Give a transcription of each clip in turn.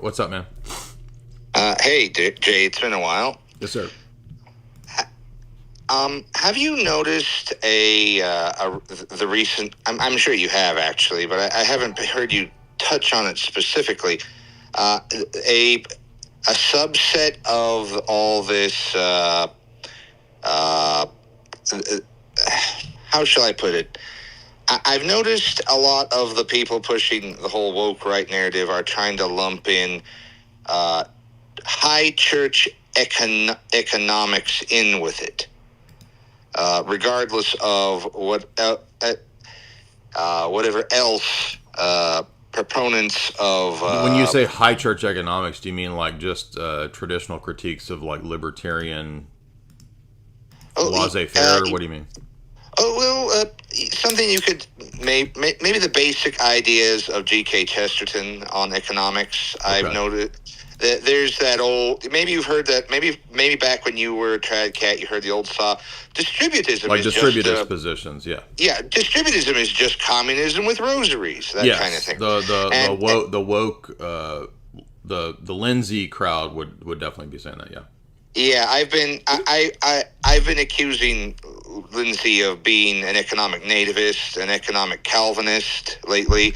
What's up, man? Hey, Jay, it's been a while. Yes, sir. Have you noticed the recent? I'm sure you have actually, but I haven't heard you touch on it specifically. A subset of all this. How shall I put it? I've noticed a lot of the people pushing the whole woke right narrative are trying to lump in high church economics in with it, regardless of whatever else proponents of. When you say high church economics, do you mean like just traditional critiques of like libertarian laissez-faire? Or what do you mean? Something you could maybe the basic ideas of G.K. Chesterton on economics. Okay. I've noted that there's that old. Maybe you've heard that. Maybe back when you were a trad cat, you heard the old saw. Distributism, like distributive positions. Yeah. Yeah, distributism is just communism with rosaries. That kind of thing. The woke, the Lindsay crowd would definitely be saying that. Yeah. Yeah, I've been accusing Lindsay of being an economic nativist, an economic Calvinist lately.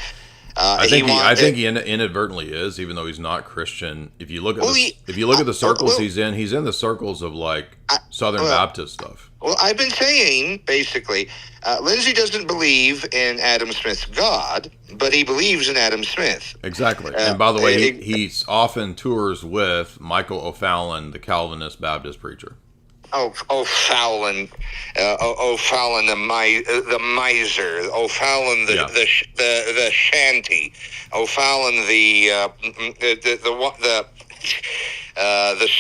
I think he inadvertently is, even though he's not Christian. If you look at the circles he's in the circles of like Southern Baptist stuff. Well, I've been saying basically, Lindsay doesn't believe in Adam Smith's God, but he believes in Adam Smith. Exactly. And by the way, he often tours with Michael O'Fallon, the Calvinist Baptist preacher. O'Fallon, O'Fallon the miser, O'Fallon the shanty, O'Fallon the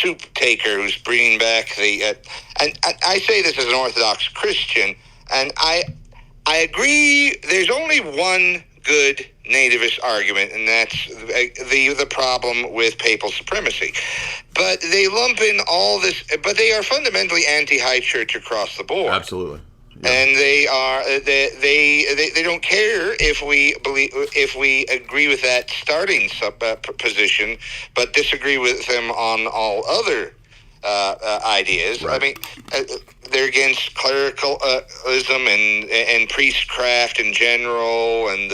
soup taker who's bringing back the. And I say this as an Orthodox Christian, and I agree. There's only one good nativist argument, and that's the problem with papal supremacy. But they lump in all this, but they are fundamentally anti-high church across the board. Absolutely. Yeah. And they don't care if we agree with that starting position, but disagree with them on all other ideas. Right. I mean, they're against clericalism and priestcraft in general, and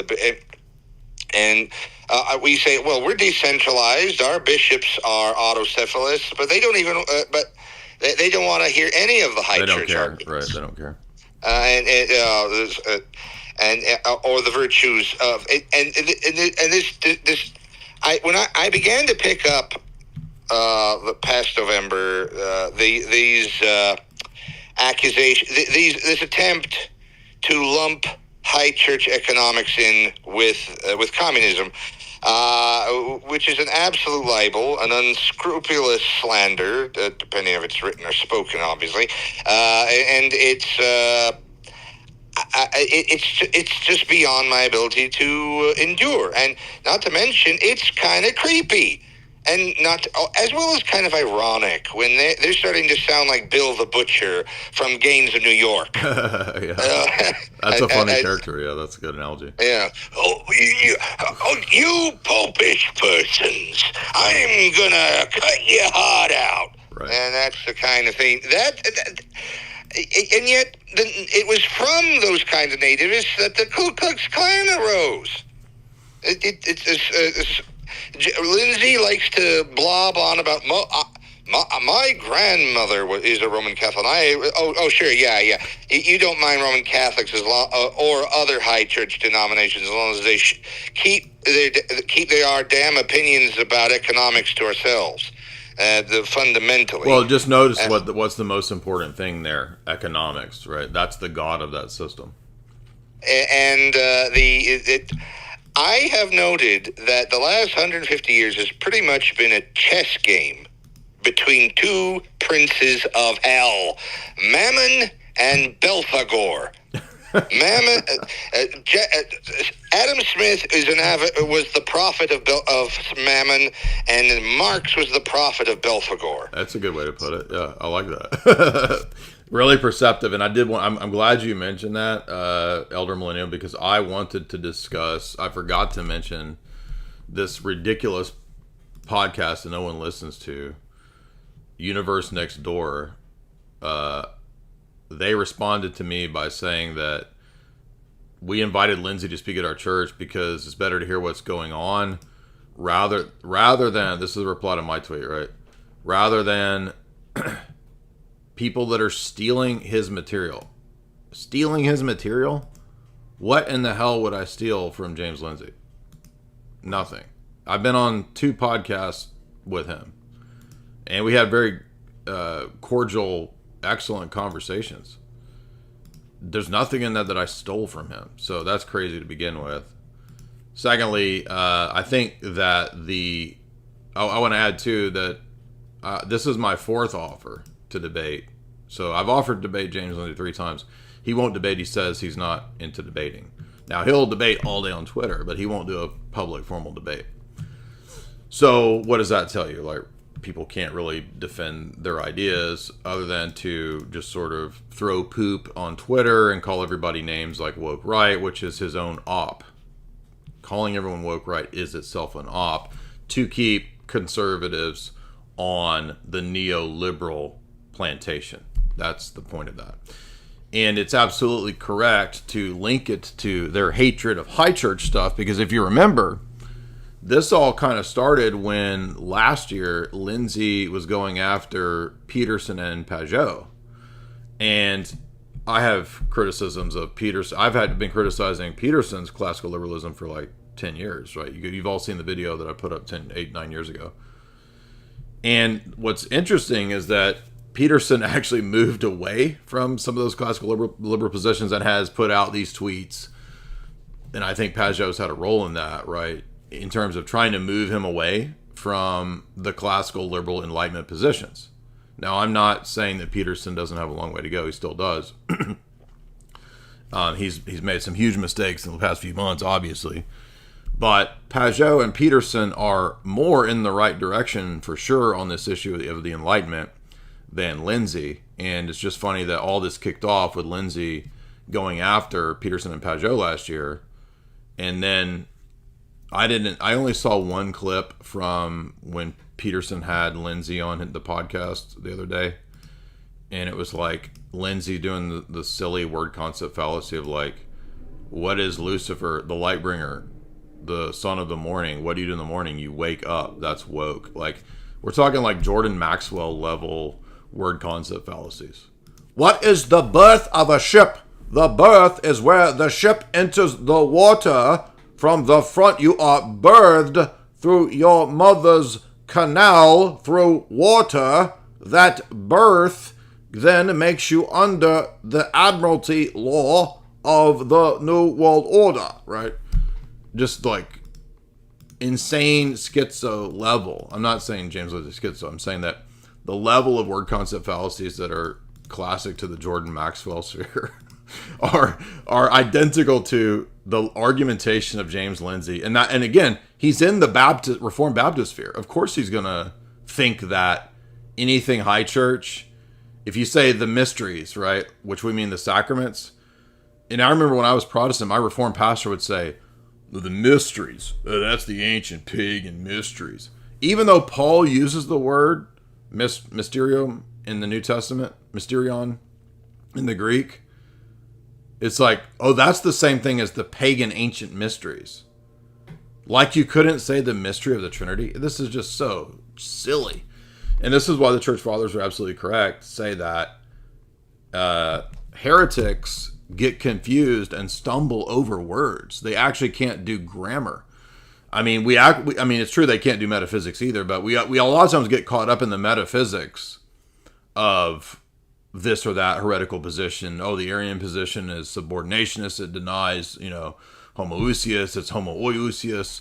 we say, well, we're decentralized. Our bishops are autocephalous, but they don't even. But they don't want to hear any of the high church arguments. Right? They don't care. Or the virtues of and this. When I began to pick up the past November these accusations, this attempt to lump high church economics in with communism, which is an absolute libel, an unscrupulous slander, depending if it's written or spoken, obviously, and it's just beyond my ability to endure, and not to mention it's kind of creepy. And as well as kind of ironic when they're starting to sound like Bill the Butcher from Gangs of New York. That's a funny character. Yeah, that's a good analogy. Yeah. You popish persons, I'm gonna cut your heart out. Right. And that's the kind of thing and yet it was from those kinds of nativists that the Ku Klux Klan arose. Lindsay likes to blob on about my grandmother is a Roman Catholic. Sure, yeah. You don't mind Roman Catholics or other high church denominations as long as they keep their damn opinions about economics to ourselves. Fundamentally. Well, just notice what's the most important thing there: economics, right? That's the god of that system. And I have noted that the last 150 years has pretty much been a chess game between two princes of hell, Mammon and Belphegor. Mammon, Adam Smith was the prophet of Mammon, and Marx was the prophet of Belphegor. That's a good way to put it. Yeah, I like that. Really perceptive, and I'm glad you mentioned that, Elder Millennium, because I wanted to discuss. I forgot to mention this ridiculous podcast that no one listens to, Universe Next Door, they responded to me by saying that we invited Lindsay to speak at our church because it's better to hear what's going on rather than, this is a reply to my tweet, right? Rather than people that are stealing his material. Stealing his material? What in the hell would I steal from James Lindsay? Nothing. I've been on 2 podcasts with him, and we had very cordial, excellent conversations. There's nothing in that I stole from him, so that's crazy to begin with. Secondly, I think that I want to add too that this is my 4th offer to debate. So I've offered to debate James Lindsay 3 times. He won't debate. He says he's not into debating. Now, he'll debate all day on Twitter, but he won't do a public formal debate. So what does that tell you? Like, people can't really defend their ideas other than to just sort of throw poop on Twitter and call everybody names like woke right, which is his own op. Calling everyone woke right is itself an op to keep conservatives on the neoliberal plantation. That's the point of that. And it's absolutely correct to link it to their hatred of high church stuff, because if you remember, this all kind of started when last year Lindsay was going after Peterson and Pajot. And I have criticisms of Peterson. I've been criticizing Peterson's classical liberalism for like 10 years, right? You've all seen the video that I put up 9 years ago. And what's interesting is that Peterson actually moved away from some of those classical liberal positions and has put out these tweets. And I think Pajot's had a role in that, right? In terms of trying to move him away from the classical liberal Enlightenment positions. Now, I'm not saying that Peterson doesn't have a long way to go. He still does. He's made some huge mistakes in the past few months, obviously. But Pajot and Peterson are more in the right direction for sure on this issue of the Enlightenment than Lindsay. And it's just funny that all this kicked off with Lindsay going after Peterson and Pajot last year. And then I only saw one clip from when Peterson had Lindsay on the podcast the other day. And it was like Lindsay doing the silly word concept fallacy of like, what is Lucifer, the light bringer, the son of the morning? What do you do in the morning? You wake up. That's woke. Like, we're talking like Jordan Maxwell level word concept fallacies. What is the birth of a ship? The birth is where the ship enters the water. From the front, you are birthed through your mother's canal through water. That birth then makes you under the admiralty law of the New World Order, right? Just like insane schizo level. I'm not saying James Lindsay schizo. I'm saying that the level of word concept fallacies that are classic to the Jordan Maxwell sphere are identical to the argumentation of James Lindsay. And again, he's in the Reformed Baptist sphere. Of course he's going to think that anything high church, if you say the mysteries, right, which we mean the sacraments. And I remember when I was Protestant, my Reformed pastor would say, the mysteries, that's the ancient pagan mysteries. Even though Paul uses the word mysterium in the New Testament, mysterion in the Greek, it's like, oh, that's the same thing as the pagan ancient mysteries. Like you couldn't say the mystery of the Trinity. This is just so silly. And this is why the church fathers are absolutely correct to say that heretics get confused and stumble over words. They actually can't do grammar. I mean, it's true they can't do metaphysics either, but we a lot of times get caught up in the metaphysics of this or that heretical position. Oh, the Arian position is subordinationist. It denies, homoousios. It's homoousios.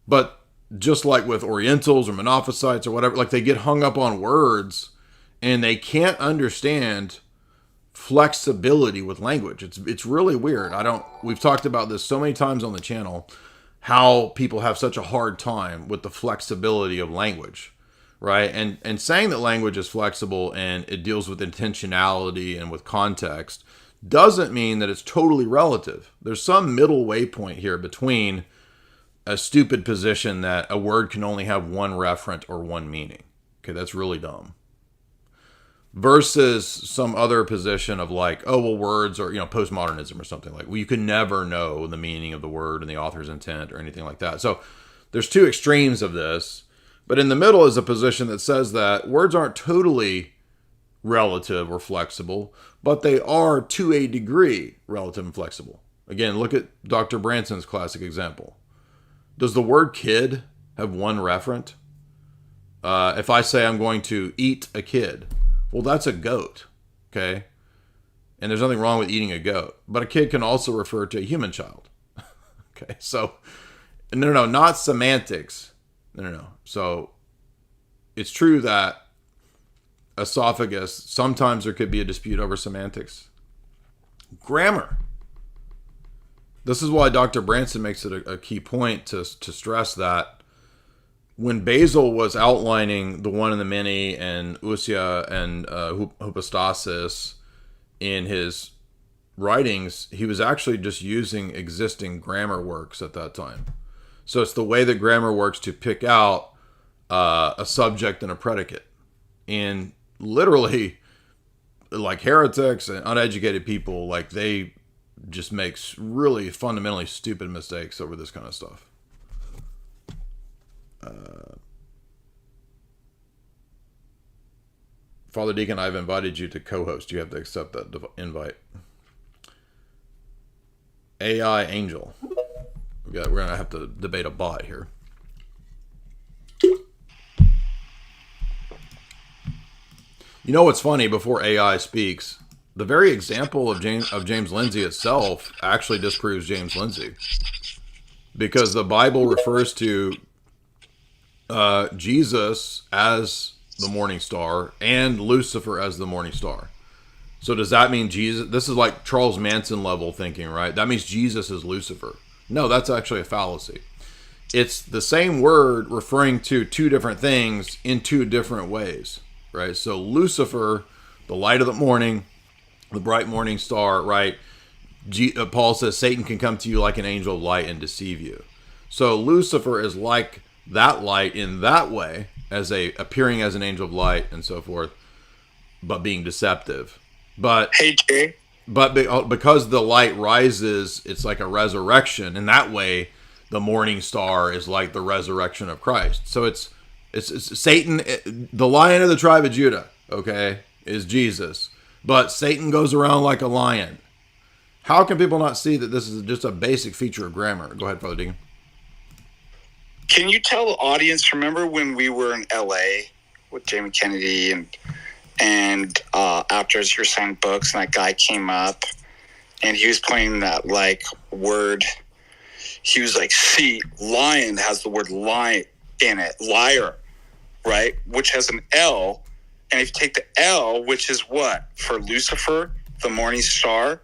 But just like with Orientals or Monophysites or whatever, like they get hung up on words and they can't understand flexibility with language. It's really weird. We've talked about this so many times on the channel, how people have such a hard time with the flexibility of language. Right. And saying that language is flexible and it deals with intentionality and with context doesn't mean that it's totally relative. There's some middle way point here between a stupid position that a word can only have one referent or one meaning. Okay, that's really dumb. Versus some other position of like, oh, well, words or, postmodernism or something like, well, you can never know the meaning of the word and the author's intent or anything like that. So there's two extremes of this, but in the middle is a position that says that words aren't totally relative or flexible, but they are to a degree relative and flexible. Again, look at Dr. Branson's classic example. Does the word kid have one referent? If I say I'm going to eat a kid, well, that's a goat, okay? And there's nothing wrong with eating a goat. But a kid can also refer to a human child. Okay, so, no, not semantics. No. So, it's true that esophagus, sometimes there could be a dispute over semantics. Grammar. This is why Dr. Branson makes it a key point to stress that when Basil was outlining the one and the many and ousia and hypostasis in his writings, he was actually just using existing grammar works at that time. So it's the way that grammar works to pick out a subject and a predicate. And literally, like heretics and uneducated people, like they just make really fundamentally stupid mistakes over this kind of stuff. Father Deacon, I've invited you to co-host. You have to accept that invite. AI Angel. We're going to have to debate a bot here. You know what's funny? Before AI speaks, the very example of James Lindsay itself actually disproves James Lindsay. Because the Bible refers to Jesus as the morning star and Lucifer as the morning star. So does that mean Jesus? This is like Charles Manson level thinking, right? That means Jesus is Lucifer. No, that's actually a fallacy. It's the same word referring to two different things in two different ways, right? So Lucifer, the light of the morning, the bright morning star, right? Paul says Satan can come to you like an angel of light and deceive you. So Lucifer is like that light in that way, as appearing as an angel of light and so forth, but being deceptive. But hey, Jay. But because the light rises, it's like a resurrection. In that way, the morning star is like the resurrection of Christ. So it's Satan, the Lion of the tribe of Judah, okay, is Jesus. But Satan goes around like a lion. How can people not see that this is just a basic feature of grammar? Go ahead, Father Deacon. Can you tell the audience, remember when we were in LA with Jamie Kennedy and after you were signing books and that guy came up and he was playing that like word, he was like, see, lion has the word lion in it, liar, right? Which has an L. And if you take the L, which is what? For Lucifer, the morning star,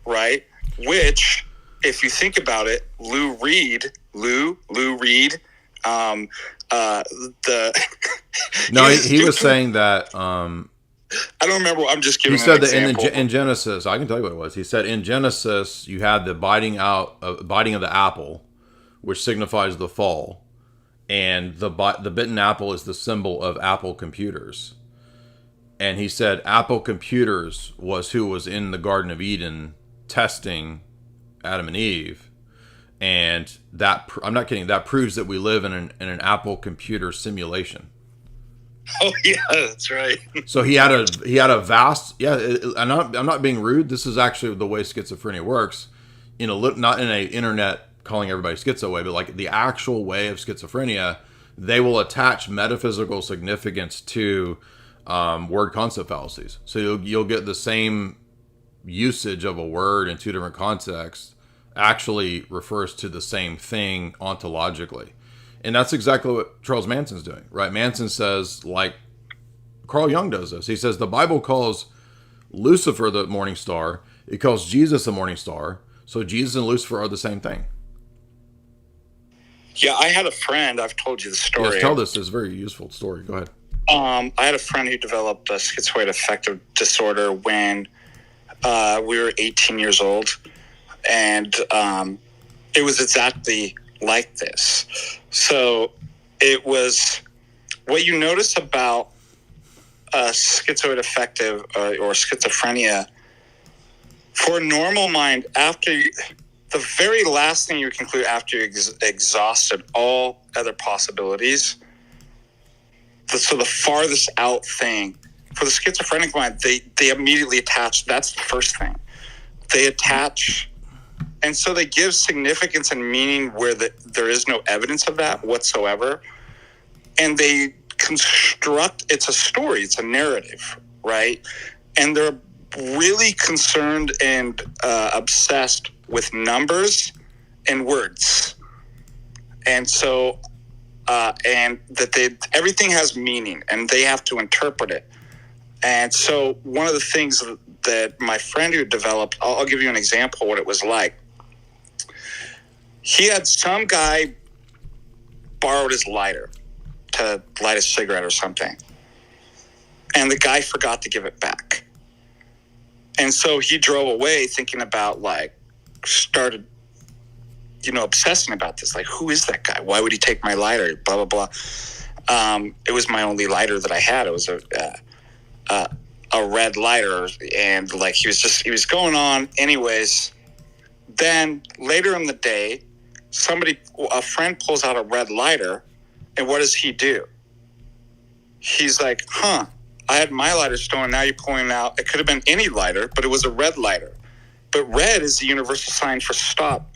right? Which, if you think about it, Lou Reed, no, he was saying that. I don't remember. I'm just giving. He said an example. That in Genesis, I can tell you what it was. He said in Genesis you had the biting of the apple, which signifies the fall, and the bitten apple is the symbol of Apple computers. And he said Apple computers was who was in the Garden of Eden testing Adam and Eve. And that, I'm not kidding, that proves that we live in an Apple computer simulation. Oh yeah, that's right. So he had a vast, I'm not being rude. This is actually the way schizophrenia works, not in a internet calling everybody schizo way, but like the actual way of schizophrenia. They will attach metaphysical significance to word concept fallacies. So you'll get the same usage of a word in two different contexts actually refers to the same thing ontologically. And that's exactly what Charles Manson's doing, right? Manson says, like Carl Jung does this. He says the Bible calls Lucifer the morning star. It calls Jesus the morning star. So Jesus and Lucifer are the same thing. Yeah, I had a friend, I've told you the story. Yes, tell this. It's a very useful story. Go ahead. I had a friend who developed a schizoid affective disorder when we were 18 years old. And it was exactly like this. So it was what you notice about schizoid affective or schizophrenia. For a normal mind, the very last thing you conclude after you exhausted all other possibilities, so the farthest out thing, for the schizophrenic mind, they immediately attach, that's the first thing. They attach, and so they give significance and meaning where there is no evidence of that whatsoever. And they construct, it's a story, it's a narrative, right? And they're really concerned and obsessed with numbers and words. And so, and that everything has meaning and they have to interpret it. And so one of the things that my friend who developed, I'll give you an example of what it was like. He had some guy borrowed his lighter to light a cigarette or something. And the guy forgot to give it back. And so he drove away thinking about, started, obsessing about this. Like, who is that guy? Why would he take my lighter? Blah, blah, blah. It was my only lighter that I had. It was a red lighter. And, he was going on. Anyways, then later in the day, a friend pulls out a red lighter. And what does he do? He's like, I had my lighter stolen. Now you're pulling out. It could have been any lighter, but it was a red lighter. But red is the universal sign for stop.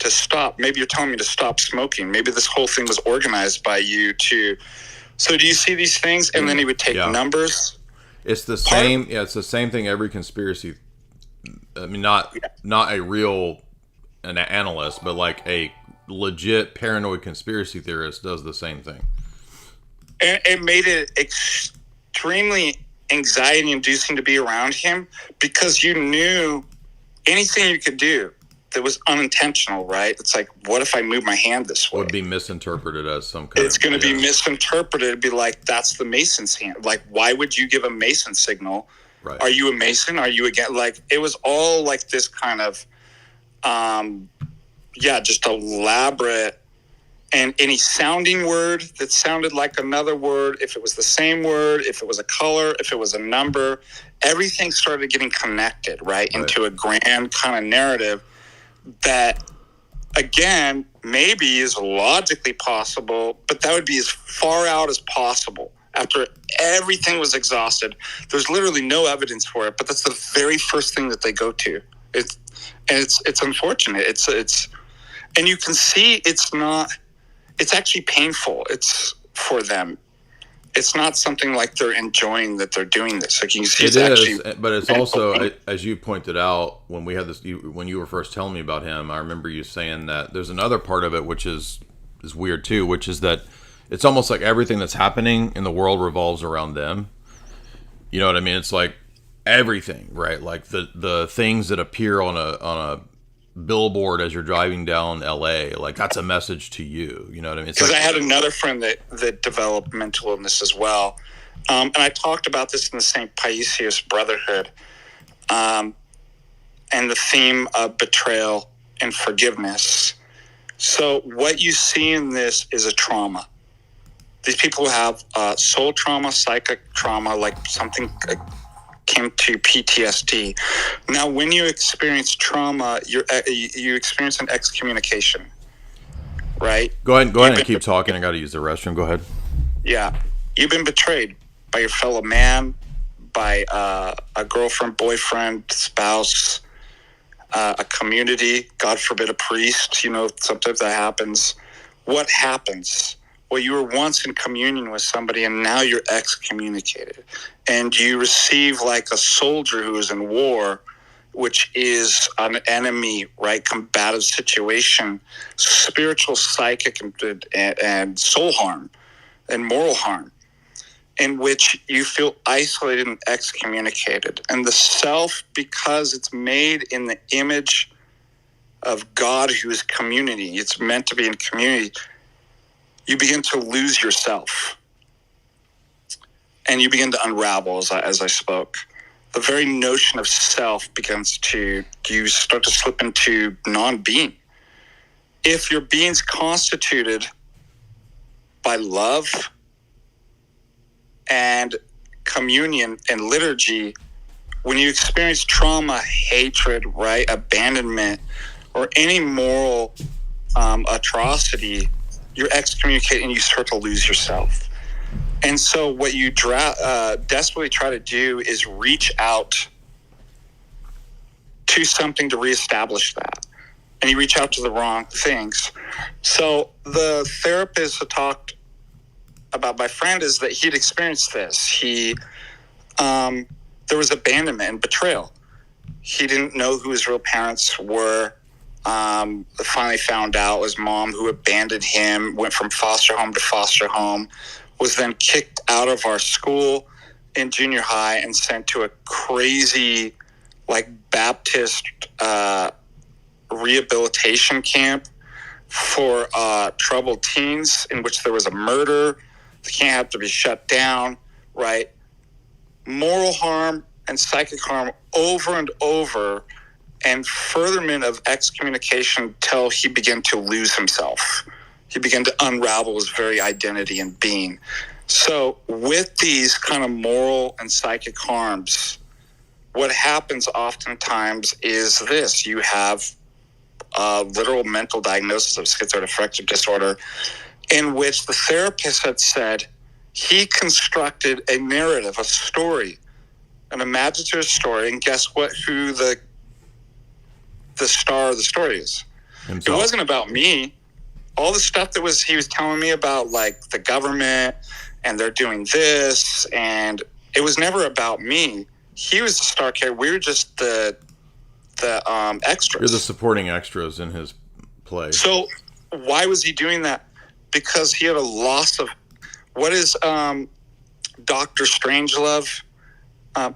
To stop. Maybe you're telling me to stop smoking. Maybe this whole thing was organized by you to. So do you see these things? And then he would take numbers. It's the same. It's the same thing. Every conspiracy. I mean, not a real an analyst, but like a legit paranoid conspiracy theorist does the same thing. And it made it extremely anxiety inducing to be around him because you knew anything you could do that was unintentional, right? It's like, what if I move my hand this way? Would be misinterpreted as some kind It's going to be misinterpreted. It'd be like, that's the Mason's hand. Like, why would you give a Mason signal? Right. Are you a Mason? Are you again? Like, it was all like this kind of, just elaborate. And any sounding word that sounded like another word, if it was the same word, if it was a color, if it was a number, everything started getting connected, right, into a grand kind of narrative that, again, maybe is logically possible, but that would be as far out as possible. After everything was exhausted, there's literally no evidence for it, but that's the very first thing that they go to. It's unfortunate. It's and you can see it's actually painful. It's for them. It's not something like they're enjoying that they're doing this. Like you can see, but it's also, as you pointed out when we had this, when you were first telling me about him, I remember you saying that there's another part of it which is weird too, which is that it's almost like everything that's happening in the world revolves around them. You know what I mean? It's like everything, right? Like the things that appear on a billboard as you're driving down LA, like that's a message to you. You know what I mean? Because I had another friend that developed mental illness as well. And I talked about this in the St. Paisius Brotherhood. And the theme of betrayal and forgiveness. So what you see in this is a trauma. These people have soul trauma, psychic trauma, like something akin to PTSD. Now, when you experience trauma, you experience an excommunication, right? Go ahead and keep talking. I got to use the restroom. Go ahead. Yeah. You've been betrayed by your fellow man, by a girlfriend, boyfriend, spouse, a community, God forbid a priest. Sometimes that happens. What happens? Well, you were once in communion with somebody and now you're excommunicated. And you receive like a soldier who is in war, which is an enemy, right? Combative situation, spiritual, psychic, and soul harm and moral harm, in which you feel isolated and excommunicated. And the self, because it's made in the image of God, who is community, it's meant to be in community, you begin to lose yourself. And you begin to unravel as I spoke. The very notion of self begins you start to slip into non-being. if your being's constituted by love and communion and liturgy, when you experience trauma, hatred, right, abandonment, or any moral atrocity, you're excommunicated and you start to lose yourself. And so what you desperately try to do is reach out to something to reestablish that. And you reach out to the wrong things. So the therapist had talked about my friend is that he'd experienced this. There was abandonment and betrayal. He didn't know who his real parents were. Finally found out his mom, who abandoned him, went from foster home to foster home, was then kicked out of our school in junior high and sent to a crazy, like, Baptist rehabilitation camp for troubled teens, in which there was a murder. The camp had to be shut down, right? Moral harm and psychic harm over and over, and furtherment of excommunication till he began to lose himself. He began to unravel his very identity and being. So with these kind of moral and psychic harms, what happens oftentimes is this: you have a literal mental diagnosis of schizoaffective disorder, in which the therapist had said he constructed a narrative, a story, an imaginative story, and guess what? Who the star of the story is? Himself. It wasn't about me. All the stuff that he was telling me about, like the government and they're doing this, and it was never about me. He was the star character. We were just the extras. You're the supporting extras in his play. So why was he doing that? Because he had a loss of, what is Dr. Strangelove,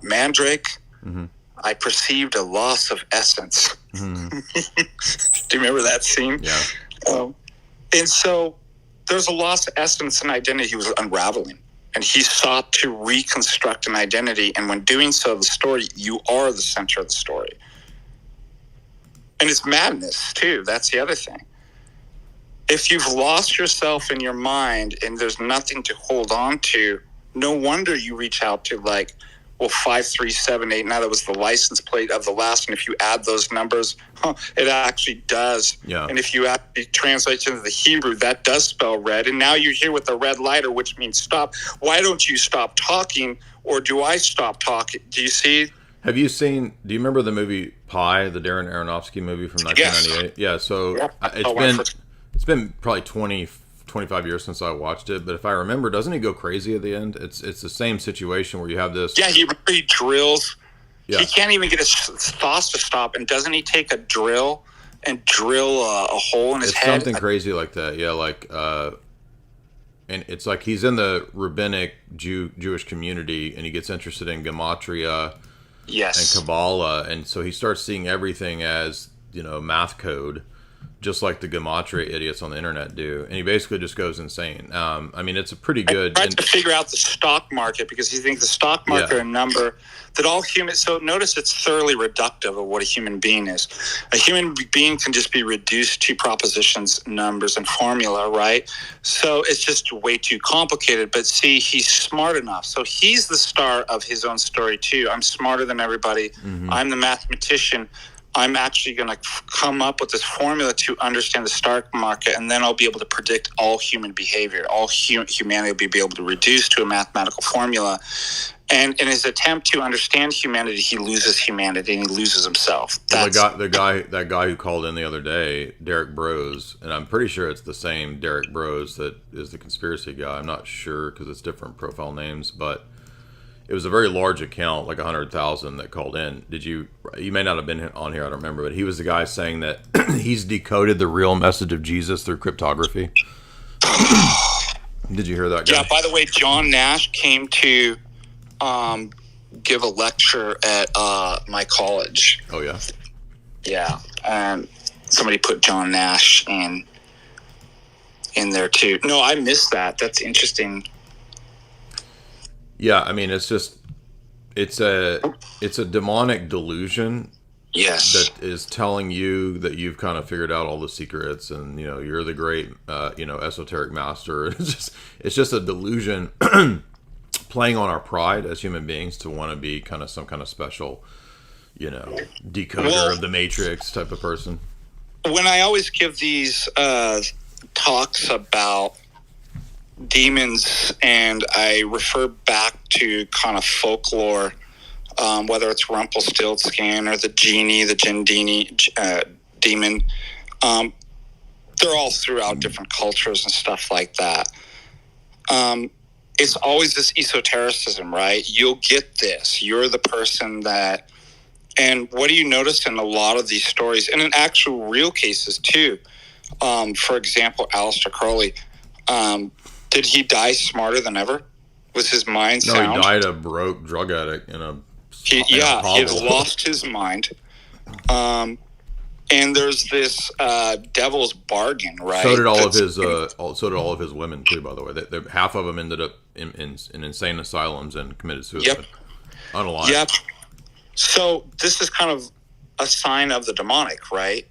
Mandrake? Mm-hmm. I perceived a loss of essence. Mm-hmm. Do you remember that scene? Yeah. And so there's a loss of essence and identity he was unraveling. And he sought to reconstruct an identity. And when doing so, the story, you are the center of the story. And it's madness, too. That's the other thing. If you've lost yourself in your mind and there's nothing to hold on to, no wonder you reach out to, like, well, 5378. Now that was the license plate of the last one. If you add those numbers, it actually does. Yeah. And if you actually translate into the Hebrew, that does spell red. And now you're here with the red lighter, which means stop. Why don't you stop talking, or do I stop talking? Do you see? Do you remember the movie Pi, the Darren Aronofsky movie from 1998? Yes. Yeah. So it's been probably 25 years since I watched it, but if I remember, doesn't he go crazy at the end? It's the same situation where you have this. Yeah, he drills. Yeah. He can't even get his thoughts to stop, and doesn't he take a drill and drill a hole in his head? Something crazy like that. Yeah, like and it's like he's in the rabbinic Jewish community, and he gets interested in gematria, yes, and Kabbalah, and so he starts seeing everything as, math code, just like the gematria idiots on the internet do, and he basically just goes insane. It's a pretty good. I tried to figure out the stock market, because he thinks the stock market a number that all humans. So notice it's thoroughly reductive of what a human being is. A human being can just be reduced to propositions, numbers, and formula, right? So it's just way too complicated. But see, he's smart enough, so he's the star of his own story too. I'm smarter than everybody. Mm-hmm. I'm the mathematician. I'm actually going to come up with this formula to understand the stock market, and then I'll be able to predict all human behavior. All humanity will be able to reduce to a mathematical formula. And in his attempt to understand humanity, he loses humanity and he loses himself. That guy who called in the other day, Derek Bros, and I'm pretty sure it's the same Derek Bros that is the conspiracy guy. I'm not sure because it's different profile names, but it was a very large account, like 100,000, that called in. You may not have been on here, I don't remember, but he was the guy saying that he's decoded the real message of Jesus through cryptography. Did you hear that guy? Yeah, by the way, John Nash came to give a lecture at my college. Oh, yeah? Yeah. Somebody put John Nash in there, too. No, I missed that. That's interesting. Yeah, it's a demonic delusion Yes. that is telling you that you've kind of figured out all the secrets, and you're the great esoteric master. It's just a delusion playing on our pride as human beings to want to be kind of some kind of special decoder of the matrix type of person. When I always give these talks about demons, and I refer back to kind of folklore, whether it's Rumpelstiltskin or the genie, the Jindini demon, they're all throughout different cultures and stuff like that. It's always this esotericism, right? You'll get this. You're the person that... And what do you notice in a lot of these stories, and in actual real cases too? For example, Aleister Crowley, did he die smarter than ever? Was his mind sound? No, he died a broke drug addict in a he had lost his mind. And there's this devil's bargain, right? So did all of his women too. By the way, half of them ended up in insane asylums and committed suicide. Yep. Unalive. Yep. So this is kind of a sign of the demonic, right?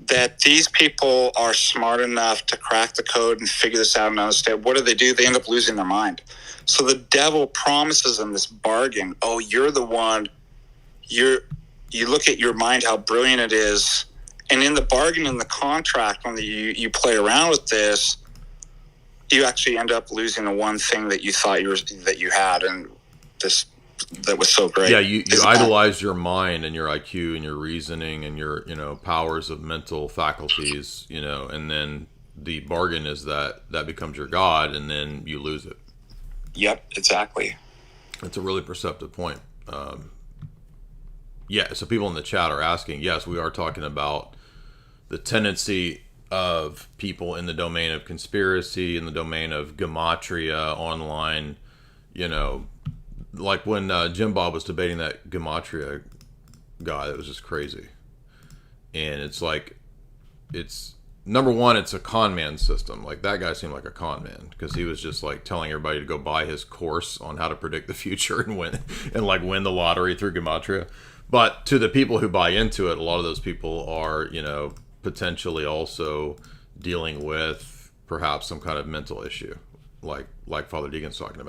That these people are smart enough to crack the code and figure this out and understand. What do? They end up losing their mind. So the devil promises them this bargain. Oh, you're the one. You look at your mind, how brilliant it is. And in the bargain, in the contract, when you play around with this, you actually end up losing the one thing that you thought you had. And that was so great. Yeah, you idolize your mind and your IQ and your reasoning and your powers of mental faculties, and then the bargain is that becomes your god, and then you lose it. Yep, exactly. That's a really perceptive point. Yeah, so people in the chat are asking, yes, we are talking about the tendency of people in the domain of conspiracy, in the domain of gematria online, like when Jim Bob was debating that gematria guy, that was just crazy. And it's like, number one, it's a con man system. Like, that guy seemed like a con man because he was just like telling everybody to go buy his course on how to predict the future and win the lottery through gematria. But to the people who buy into it, a lot of those people are, potentially also dealing with perhaps some kind of mental issue, like Father Deegan's talking about.